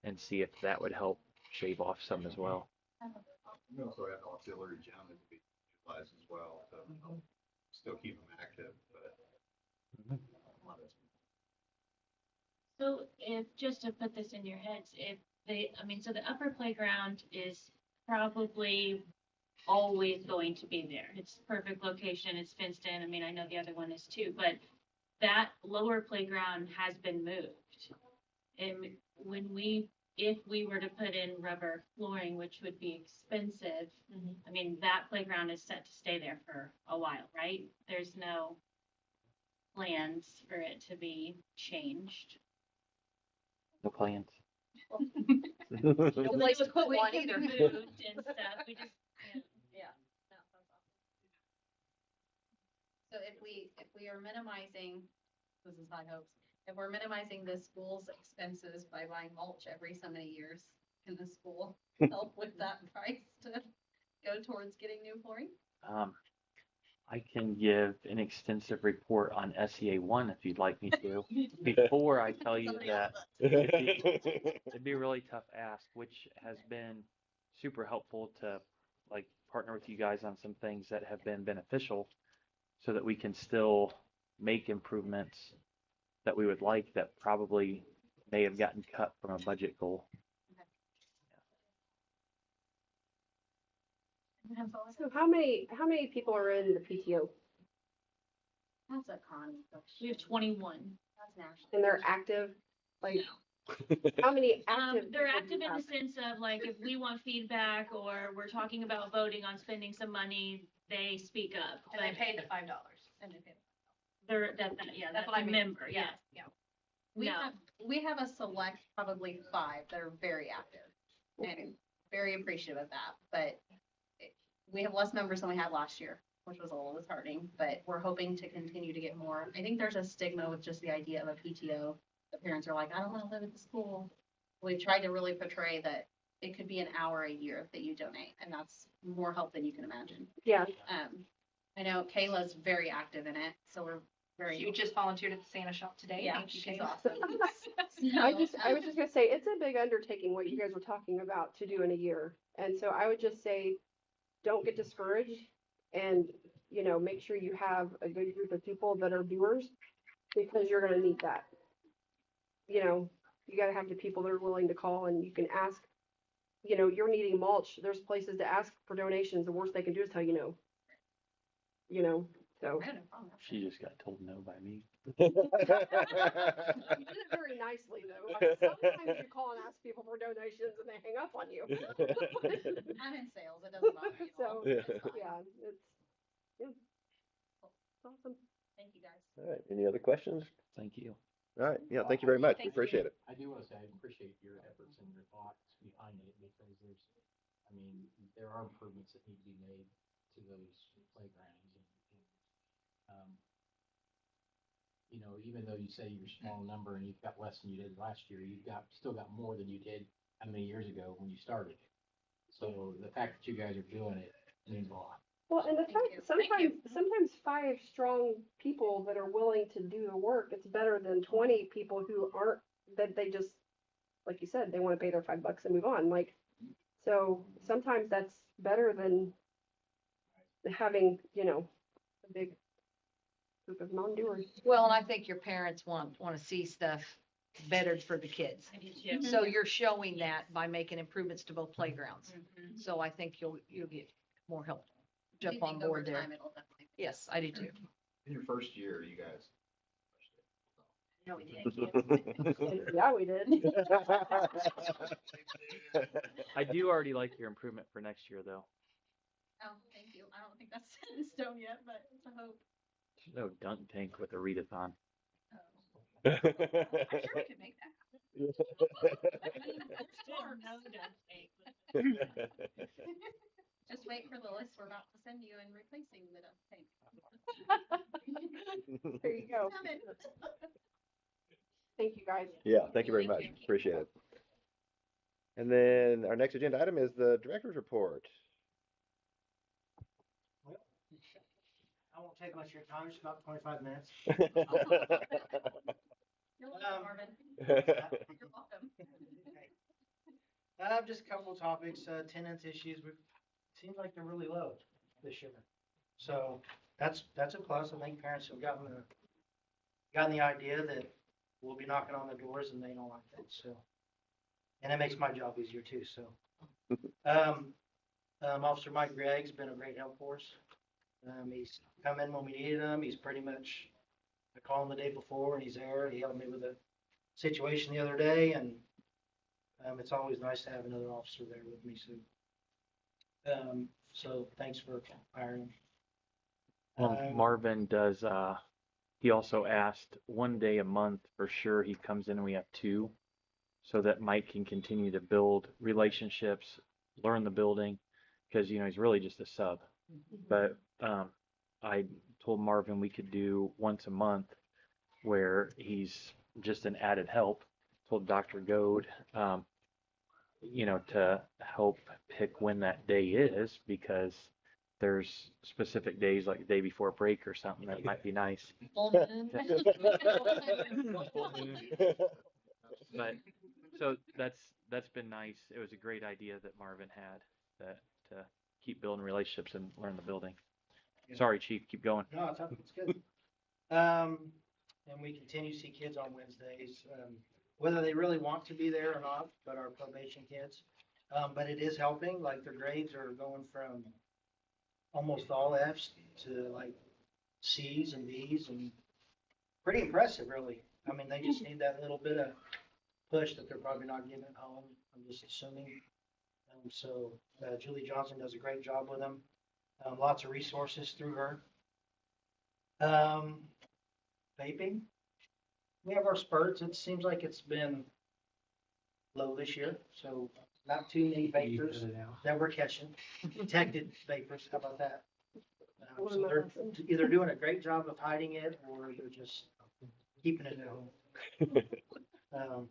[SPEAKER 9] and see if that would help shave off some as well.
[SPEAKER 2] We also have auxiliary gym that can be utilized as well to help still keep them active, but.
[SPEAKER 6] So if, just to put this in your heads, so the upper playground is probably always going to be there. It's perfect location, it's fenced in. I mean, I know the other one is too, but that lower playground has been moved. And if we were to put in rubber flooring, which would be expensive, I mean, that playground is set to stay there for a while, right? There's no plans for it to be changed.
[SPEAKER 9] No plans.
[SPEAKER 7] Don't like to put one
[SPEAKER 6] We
[SPEAKER 7] either.
[SPEAKER 6] moved and stuff. We just,
[SPEAKER 7] Yeah. No, that's awesome. So if we are minimizing, this is high hopes, if we're minimizing the school's expenses by buying mulch every so many years, can the school help with that price to go towards getting new flooring?
[SPEAKER 9] I can give an extensive report on SEA 1 if you'd like me to. Before I tell you that, it'd be a really tough ask, which has been super helpful to like partner with you guys on some things that have been beneficial so that we can still make improvements that we would like that probably may have gotten cut from a budget goal.
[SPEAKER 4] So how many people are in the PTO
[SPEAKER 7] That's a con.
[SPEAKER 6] we have 21.
[SPEAKER 7] That's national.
[SPEAKER 4] and they're active? Like, how many active?
[SPEAKER 6] They're
[SPEAKER 4] people do
[SPEAKER 6] active
[SPEAKER 4] you
[SPEAKER 6] in the
[SPEAKER 4] have?
[SPEAKER 6] sense of like, if we want feedback or we're talking about voting on spending some money, they speak up.
[SPEAKER 7] And they
[SPEAKER 6] But
[SPEAKER 7] paid the $5. And they paid.
[SPEAKER 6] yeah,
[SPEAKER 7] That's
[SPEAKER 6] that's
[SPEAKER 7] what I
[SPEAKER 6] a
[SPEAKER 7] mean.
[SPEAKER 6] member,
[SPEAKER 7] Yeah,
[SPEAKER 6] yes.
[SPEAKER 7] We
[SPEAKER 6] No.
[SPEAKER 7] have a select, probably 5 that are very active and very appreciative of that, but we have less members than we had last year, which was a little disheartening, but we're hoping to continue to get more. I think there's a stigma with just the idea of a PTO. The parents are like, I don't want to live at the school. We've tried to really portray that it could be an hour a year that you donate, and that's more help than you can imagine.
[SPEAKER 4] Yeah,
[SPEAKER 7] I know Kayla's very active in it, so we're very.
[SPEAKER 12] You just volunteered at the Santa shop today.
[SPEAKER 7] Yeah,
[SPEAKER 12] Thank you,
[SPEAKER 7] she's
[SPEAKER 12] Kayla.
[SPEAKER 7] awesome.
[SPEAKER 4] I was just gonna say, it's a big undertaking what you guys were talking about to do in a year. And so I would just say, don't get discouraged and, make sure you have a good group of people that are doers because you're gonna need that. You gotta have the people that are willing to call and you can ask, you're needing mulch. There's places to ask for donations. The worst they can do is tell you no. So.
[SPEAKER 9] She just got told no by me.
[SPEAKER 4] You did it very nicely, though. Like, sometimes you call and ask people for donations and they hang up on you.
[SPEAKER 7] I'm in sales, it doesn't bother me at all.
[SPEAKER 4] So,
[SPEAKER 1] Yeah.
[SPEAKER 4] it's awesome.
[SPEAKER 7] Thank you, guys.
[SPEAKER 1] All right, any other questions?
[SPEAKER 9] Thank you.
[SPEAKER 1] All right, yeah, thank you very much. We
[SPEAKER 7] Thank you.
[SPEAKER 1] appreciate it.
[SPEAKER 10] I do want to say I appreciate your efforts and your thoughts behind it because there are improvements that need to be made to those playgrounds. Even though you say you're a small number and you've got less than you did last year, still got more than you did how many years ago when you started. So the fact that you guys are doing it means a lot.
[SPEAKER 4] Well, and the
[SPEAKER 7] Thank you.
[SPEAKER 4] fact,
[SPEAKER 7] Thank you.
[SPEAKER 4] sometimes 5 strong people that are willing to do the work, it's better than 20 people who aren't, that they just, like you said, they want to pay their $5 and move on. Like, so sometimes that's better than having, a big group of non-doers.
[SPEAKER 8] Well, and I think your parents want to see stuff bettered for the kids.
[SPEAKER 6] I do too.
[SPEAKER 8] So you're showing that by making improvements to both playgrounds. So I think you'll get more help,
[SPEAKER 7] I do
[SPEAKER 8] jump on
[SPEAKER 7] think over
[SPEAKER 8] board there.
[SPEAKER 7] time it'll definitely.
[SPEAKER 8] Yes, I do too.
[SPEAKER 13] In your first year, you guys.
[SPEAKER 6] No, we did.
[SPEAKER 4] Yeah, we did.
[SPEAKER 9] I do already like your improvement for next year, though.
[SPEAKER 7] Oh, thank you. I don't think that's set in stone yet, but it's a hope.
[SPEAKER 9] No dunk tank with a readathon.
[SPEAKER 7] I'm sure we could make that. Just wait for the list we're about to send you and replacing the dunk tank.
[SPEAKER 4] There you go.
[SPEAKER 7] Coming.
[SPEAKER 4] Thank you, guys.
[SPEAKER 1] Yeah, thank you very
[SPEAKER 7] Thank
[SPEAKER 1] much.
[SPEAKER 7] you.
[SPEAKER 1] Appreciate it. And then our next agenda item is the director's report.
[SPEAKER 14] I won't take much of your time, it's about 25 minutes.
[SPEAKER 7] You're welcome, Marvin.
[SPEAKER 14] Okay.
[SPEAKER 7] You're welcome.
[SPEAKER 14] Just a couple of topics, attendance issues, seems like they're really low this year. So that's a plus. I think parents have gotten the idea that we'll be knocking on the doors and they don't like that, so. And it makes my job easier too, so. Officer Mike Gregg's been a great help for us. He's come in when we needed him. He's pretty much, I called him the day before and he's there. He helped me with a situation the other day, and it's always nice to have another officer there with me, so. So thanks for hiring him.
[SPEAKER 9] Marvin does, he also asked one day a month for sure. He comes in and we have two, so that Mike can continue to build relationships, learn the building, because, he's really just a sub. But I told Marvin we could do once a month where he's just an added help. Told Dr. Goad, to help pick when that day is, because there's specific days like the day before break or something that might be nice. But so that's been nice. It was a great idea that Marvin had, that to keep building relationships and learn the building. Sorry, Chief, keep going.
[SPEAKER 14] No, it's good. And we continue to see kids on Wednesdays, whether they really want to be there or not, but our probation kids. But it is helping, like their grades are going from almost all Fs to like Cs and Bs, and pretty impressive, really. I mean, they just need that little bit of push that they're probably not getting at home, I'm just assuming. So Julie Johnson does a great job with them. Lots of resources through her. Vaping, we have our spurts. It seems like it's been low this year, so not too many vapors that we're catching. Detected vapors, how about that? So they're either doing a great job of hiding it, or they're just keeping it at home.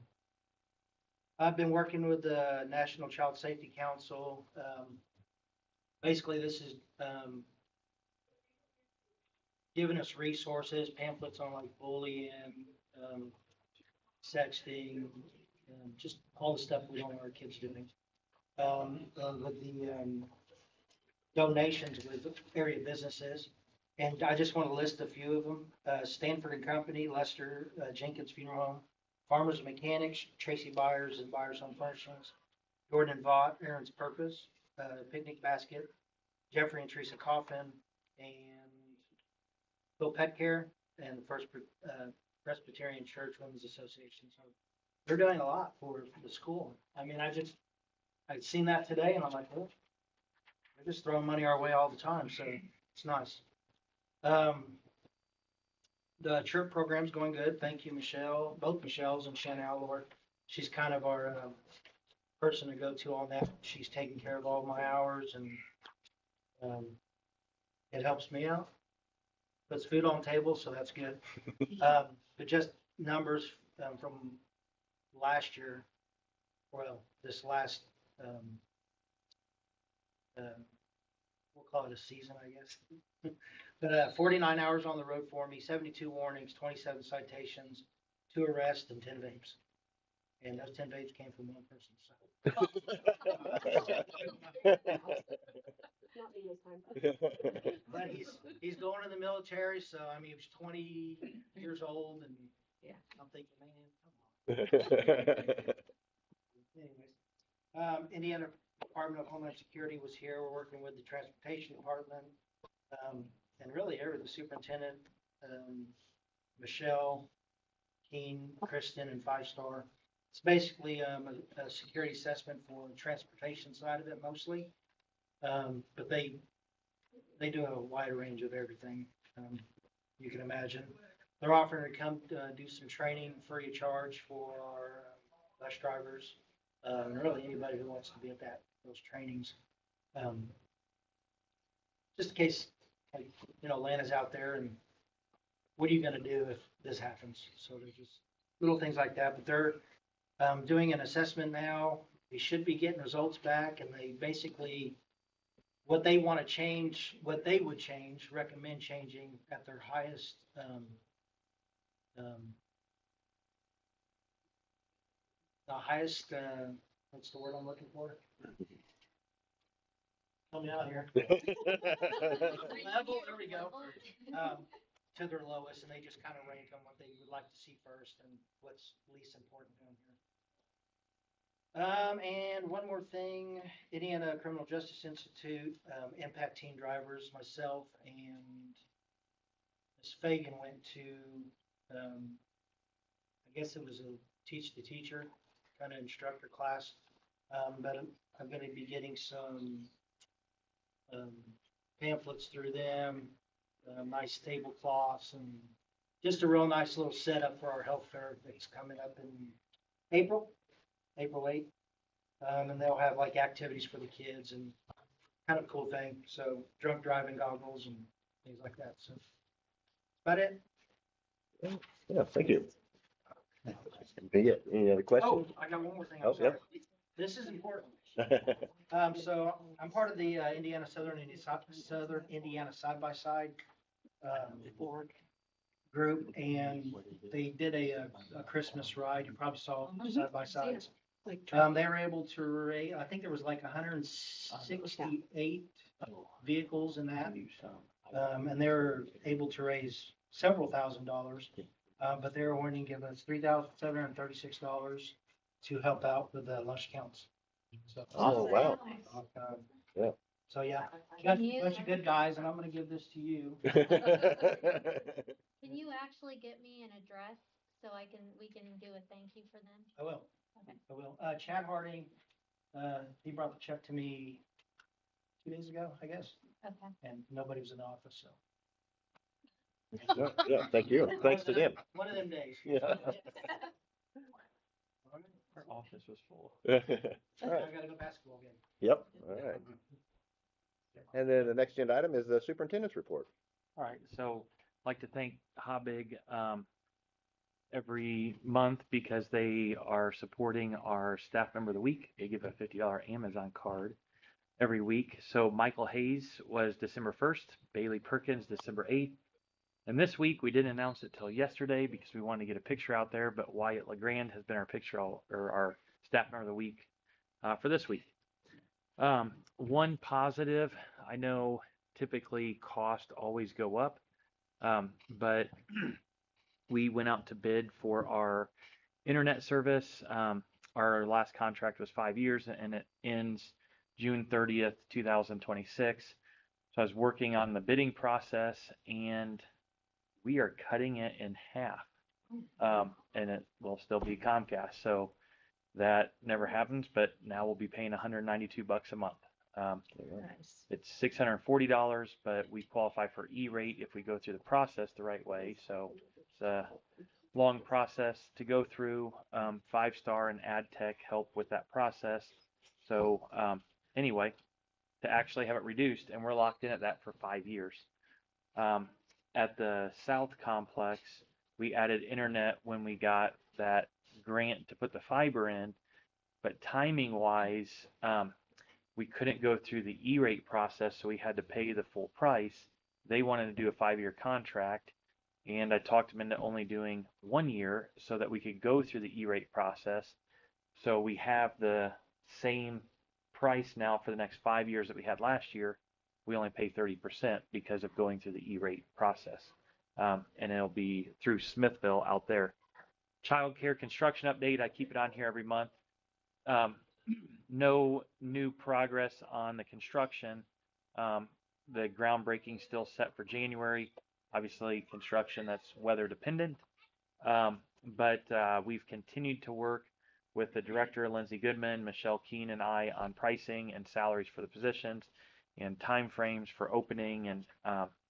[SPEAKER 14] I've been working with the National Child Safety Council. Basically, this is giving us resources, pamphlets on like bullying, sexting, just all the stuff we don't want our kids doing. With the donations with area businesses. And I just want to list a few of them. Stanford and Company, Lester Jenkins Funeral Home, Farmers and Mechanics, Tracy Byers and Byers Home Furnishings, Jordan and Vaught, Aaron's Purpose, Picnic Basket, Jeffrey and Teresa Coffin, and Bill Pet Care, and the First Presbyterian Church Women's Association. So they're doing a lot for the school. I mean, I'd seen that today, and I'm like, well, they're just throwing money our way all the time, so it's nice. The chirp program's going good. Thank you, Michelle, both Michelle's and Shannon Allor. She's kind of our person to go to on that. She's taking care of all my hours, and it helps me out. Puts food on the table, so that's good. But just numbers from last year, well, this last, we'll call it a season, I guess. But 49 hours on the road for me, 72 warnings, 27 citations, 2 arrests, and 10 vapes. And those 10 vapes came from one person. So.
[SPEAKER 4] Not me this time.
[SPEAKER 14] But he's going to the military, so I mean, he was 20 years old, and
[SPEAKER 3] Yeah.
[SPEAKER 14] I'm thinking, man, come on. Anyways, Indiana Department of Homeland Security was here. We're working with the Transportation Department, and really the superintendent, Michelle, Keen, Kristen, and Five Star. It's basically a security assessment for the transportation side of it mostly, but they do a wide range of everything you can imagine. They're offering to come do some training free of charge for our bus drivers, and really anybody who wants to be at those trainings. Just in case, like, Atlanta's out there, and what are you going to do if this happens? So there's just little things like that, but they're doing an assessment now. They should be getting results back, and they basically, what they want to change, what they would change, recommend changing at their highest, the highest, what's the word I'm looking for? Help me out here. Level, there we go. To their lowest, and they just kind of rank them what they would like to see first and what's least important down here. And one more thing, Indiana Criminal Justice Institute, Impact Teen Drivers, myself and Ms. Fagan went to, I guess it was a teach the teacher kind of instructor class, but I'm going to be getting some pamphlets through them, nice tablecloths, and just a real nice little setup for our health fair that's coming up in April 8th. And they'll have like activities for the kids and kind of cool thing. So drunk driving goggles and things like that. So about it.
[SPEAKER 1] Yeah, thank you. Any other questions?
[SPEAKER 14] Oh, I got one more thing.
[SPEAKER 1] Oh,
[SPEAKER 14] I'm sorry. This is important. So I'm part of the Southern Indiana Side by Side group, and they did a Christmas ride. You probably saw Side by Sides. They were able to raise, I think there was like 168 vehicles in that, and they were able to raise several $1,000s, but they were wanting to give us $3,736 to help out with the lunch counts. So,
[SPEAKER 1] Oh, wow. Yeah.
[SPEAKER 14] So yeah, got a bunch of good guys, and I'm going to give this to you.
[SPEAKER 5] Can you actually get me an address so we can do a thank you for them?
[SPEAKER 14] I will.
[SPEAKER 5] Okay.
[SPEAKER 14] I will. Chad Harding, he brought the check to me 2 days ago, I guess,
[SPEAKER 5] Okay.
[SPEAKER 14] and nobody was in the office, so.
[SPEAKER 1] Yeah, thank you. Thanks to them.
[SPEAKER 14] One of them days.
[SPEAKER 1] Yeah.
[SPEAKER 9] Our office was full.
[SPEAKER 1] All
[SPEAKER 14] I
[SPEAKER 1] right.
[SPEAKER 14] gotta go basketball game.
[SPEAKER 1] Yep. All right. And then the next agenda item is the superintendent's report.
[SPEAKER 9] All right, so I'd like to thank Habig every month because they are supporting our staff member of the week. They give a $50 Amazon card every week. So Michael Hayes was December 1st, Bailey Perkins December 8th. And this week we didn't announce it till yesterday because we wanted to get a picture out there, but Wyatt LeGrand has been our staff member of the week for this week. One positive, I know typically costs always go up, but we went out to bid for our internet service. Our last contract was 5 years and it ends June 30th, 2026. So I was working on the bidding process and we are cutting it in half. And it will still be Comcast. So that never happens, but now we'll be paying $192 a month.
[SPEAKER 3] Nice.
[SPEAKER 9] It's $640, but we qualify for E-rate if we go through the process the right way. So it's a long process to go through. 5 Star and AdTech help with that process. So anyway, to actually have it reduced, and we're locked in at that for 5 years. At the South Complex, we added internet when we got that grant to put the fiber in, but timing-wise, we couldn't go through the E-rate process, so we had to pay the full price. They wanted to do a 5-year contract, and I talked them into only doing 1 year so that we could go through the E-rate process. So we have the same price now for the next 5 years that we had last year, we only pay 30% because of going through the E-rate process. And it'll be through Smithville out there. Child care construction update, I keep it on here every month. No new progress on the construction. The groundbreaking still set for January. Obviously, construction, that's weather dependent. But we've continued to work with the director, Lindsay Goodman, Michelle Keene, and I on pricing and salaries for the positions and timeframes for opening and,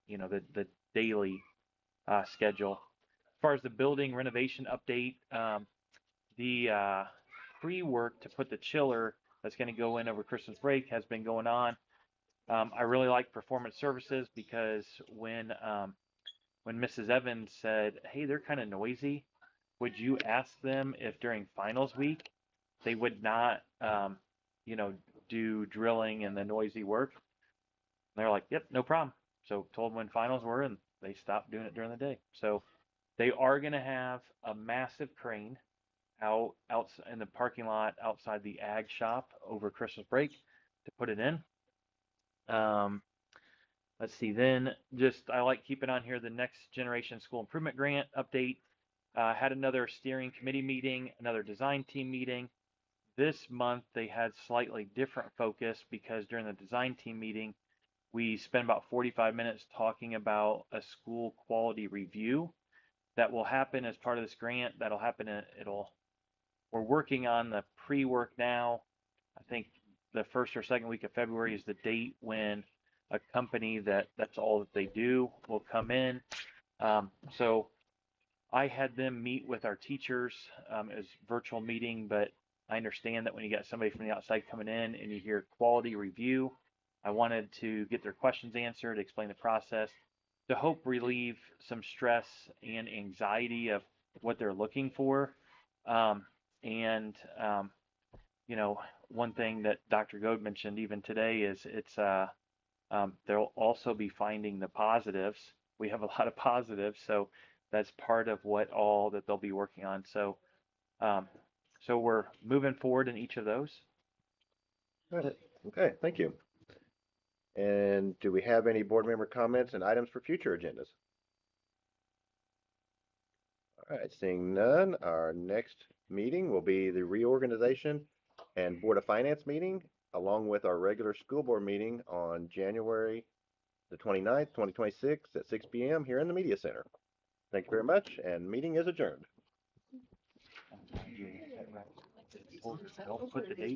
[SPEAKER 9] the daily schedule. As far as the building renovation update, the pre-work to put the chiller that's going to go in over Christmas break has been going on. I really like Performance Services because when Mrs. Evans said, hey, they're kind of noisy, would you ask them if during finals week they would not, do drilling and the noisy work? And they're like, yep, no problem. So told them when finals were, and they stopped doing it during the day. So they are going to have a massive crane out in the parking lot outside the ag shop over Christmas break to put it in. Let's see, then I like keeping on here the Next Generation School Improvement Grant update. Had another steering committee meeting, another design team meeting. This month they had slightly different focus because during the design team meeting, we spent about 45 minutes talking about a school quality review that will happen as part of this grant. That'll happen. We're working on the pre-work now. I think the first or second week of February is the date when a company that's all that they do will come in. So I had them meet with our teachers as virtual meeting, but I understand that when you got somebody from the outside coming in and you hear quality review, I wanted to get their questions answered, explain the process, to hope relieve some stress and anxiety of what they're looking for. One thing that Dr. Goad mentioned even today is they'll also be finding the positives. We have a lot of positives, so that's part of what all that they'll be working on. So we're moving forward in each of those.
[SPEAKER 1] Okay, thank you. And do we have any board member comments and items for future agendas? All right, seeing none, our next meeting will be the reorganization and Board of Finance meeting, along with our regular school board meeting on January the 29th, 2026 at 6 p.m. here in the Media Center. Thank you very much, and meeting is adjourned.
[SPEAKER 9] We'll put the date